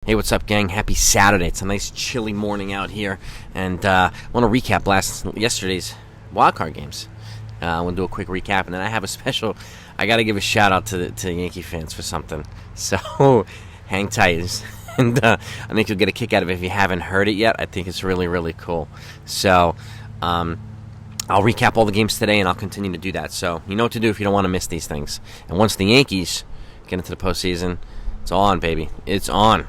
Hey, what's up, gang? Happy Saturday. It's a nice chilly morning out here, and I want to recap yesterday's Wild Card games. I want to do a quick recap, and then I have a special. I got to give a shout out to Yankee fans for something. So hang tight, and I think you'll get a kick out of it if you haven't heard it yet. I think it's really, really cool. So I'll recap all the games today, and I'll continue to do that. So you know what to do if you don't want to miss these things. And once the Yankees get into the postseason, it's on, baby. It's on.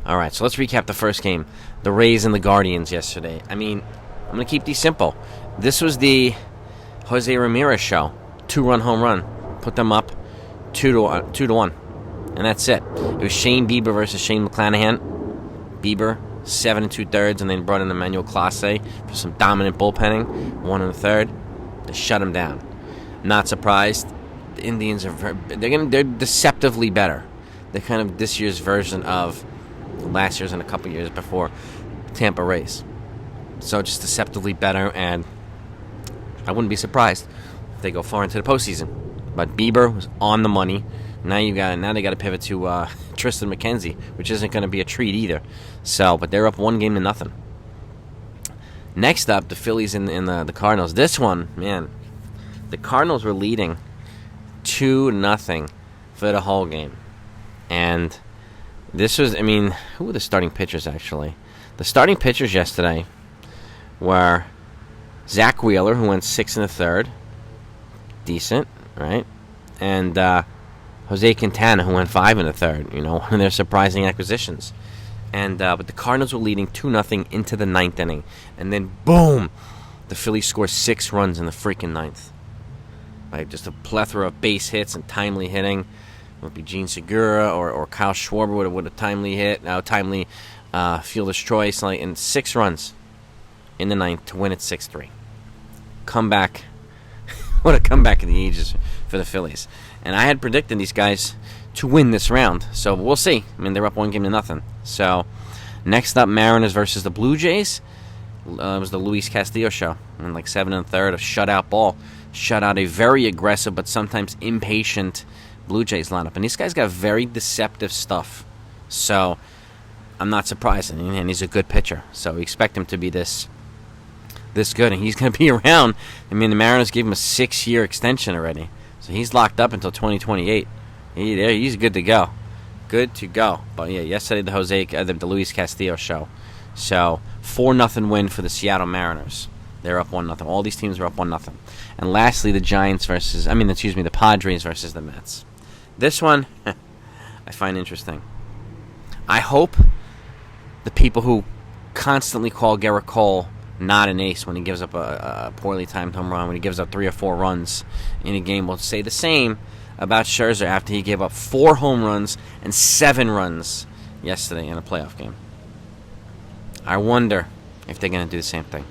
All right, so let's recap the first game. The Rays and the Guardians yesterday. I mean, I'm going to keep these simple. This was the Jose Ramirez show. 2-run home run. Put them up 2-1. And that's it. It was Shane Bieber versus Shane McClanahan. Bieber, 7 2/3, and then brought in Emmanuel Clase for some dominant bullpenning. 1 1/3. They shut him down. Not surprised. The Indians they're deceptively better. They're kind of this year's version of last year's and a couple years before Tampa Rays. So just deceptively better, and I wouldn't be surprised if they go far into the postseason. But Bieber was on the money. Now they got to pivot to Tristan McKenzie, which isn't going to be a treat either. So, but they're up 1-0. Next up, the Phillies and the Cardinals. This one, man, the Cardinals were leading 2-0 for the whole game, and this was, who were the starting pitchers, actually? The starting pitchers yesterday were Zach Wheeler, who went 6 1/3. Decent, right? And Jose Quintana, who went 5 1/3. One of their surprising acquisitions. And but the Cardinals were leading 2-0 into the 9th inning. And then, boom! The Phillies scored 6 runs in the freaking 9th. Like, just a plethora of base hits and timely hitting. It would be Gene Segura or Kyle Schwarber would have timely hit, timely fielder's choice, and 6 runs in the 9th to win it 6-3. Comeback. What a comeback of the ages for the Phillies. And I had predicted these guys to win this round, so we'll see. They're up 1-0. So next up, Mariners versus the Blue Jays. It was the Luis Castillo show. And 7 1/3, a shutout ball. Shut out a very aggressive but sometimes impatient Blue Jays lineup. And these guys got very deceptive stuff. So I'm not surprised. And he's a good pitcher. So we expect him to be this good. And he's going to be around. The Mariners gave him a 6-year extension already. So he's locked up until 2028. He's good to go. Good to go. But yeah, yesterday the Luis Castillo show. So 4-0 win for the Seattle Mariners. They're up 1-0. All these teams are up 1-0. And lastly, the Padres versus the Mets. This one, I find interesting. I hope the people who constantly call Gerrit Cole not an ace when he gives up a poorly timed home run, when he gives up 3 or 4 runs in a game, will say the same about Scherzer after he gave up 4 home runs and 7 runs yesterday in a playoff game. I wonder if they're going to do the same thing.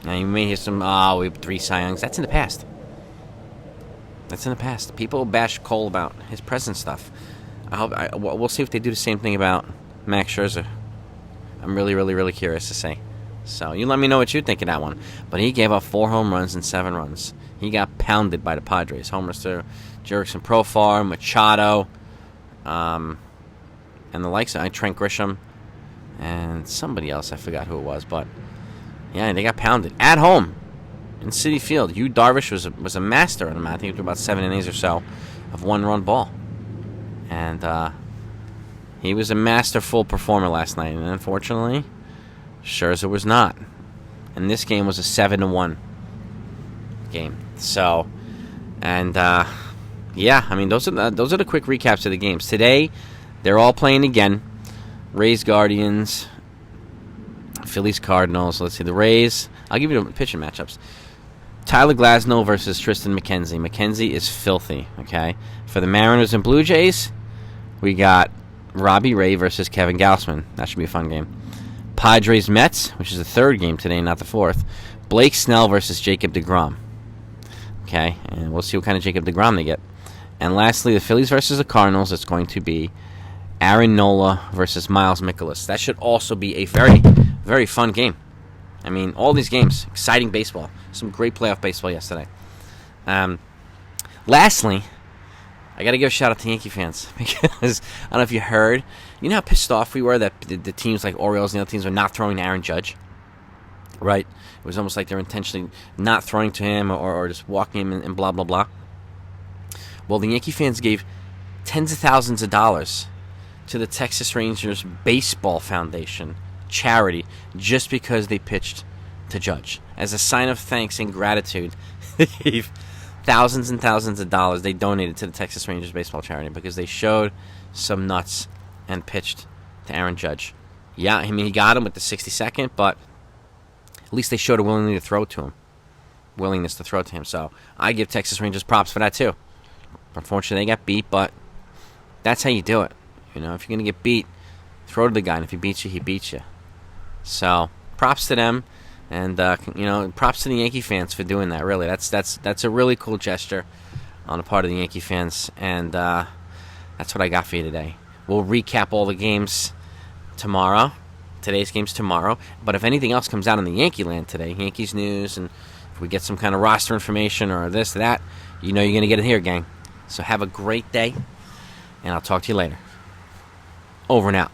Now, you may hear some, we have 3 Cy Youngs. That's in the past. People bash Cole about his present stuff. We'll see if they do the same thing about Max Scherzer. I'm really, really, really curious to see. So you let me know what you think of that one. But he gave up 4 home runs and 7 runs. He got pounded by the Padres. Homers to Jurickson Profar, Machado, and the likes of Trent Grisham, and somebody else. I forgot who it was, but yeah, they got pounded at home in Citi Field. Yu Darvish was a master on them. I think he threw about 7 innings or so of 1-run ball, and he was a masterful performer last night. And unfortunately, Scherzer was not. And this game was a 7-1 game. So, and those are the quick recaps of the games today. They're all playing again. Rays, Guardians, Phillies, Cardinals. Let's see, the Rays. I'll give you the pitching matchups. Tyler Glasnow versus Tristan McKenzie. McKenzie is filthy, okay? For the Mariners and Blue Jays, we got Robbie Ray versus Kevin Gausman. That should be a fun game. Padres, Mets, which is the 3rd game today, not the 4th. Blake Snell versus Jacob deGrom. Okay, and we'll see what kind of Jacob deGrom they get. And lastly, the Phillies versus the Cardinals. It's going to be Aaron Nola versus Miles Mikolas. That should also be a very, very fun game. All these games, exciting baseball. Some great playoff baseball yesterday. Lastly, I got to give a shout out to Yankee fans because I don't know if you heard. You know how pissed off we were that the teams like Orioles and the other teams were not throwing to Aaron Judge? Right? It was almost like they were intentionally not throwing to him or just walking him and blah, blah, blah. Well, the Yankee fans gave tens of thousands of dollars to the Texas Rangers Baseball Foundation charity just because they pitched to Judge. As a sign of thanks and gratitude, they gave thousands and thousands of dollars they donated to the Texas Rangers Baseball charity because they showed some nuts and pitched to Aaron Judge. Yeah, I mean, he got him with the 62nd, but at least they showed a willingness to throw to him. So I give Texas Rangers props for that too. Unfortunately, they got beat, but that's how you do it. You know, if you're going to get beat, throw to the guy, and if he beats you, he beats you. So props to them, and props to the Yankee fans for doing that. Really, that's a really cool gesture on the part of the Yankee fans, and that's what I got for you today. We'll recap all the games tomorrow. Today's game's tomorrow. But if anything else comes out in the Yankee land today, Yankees news, and if we get some kind of roster information or this, that, you know you're going to get it here, gang. So have a great day, and I'll talk to you later. Over and out.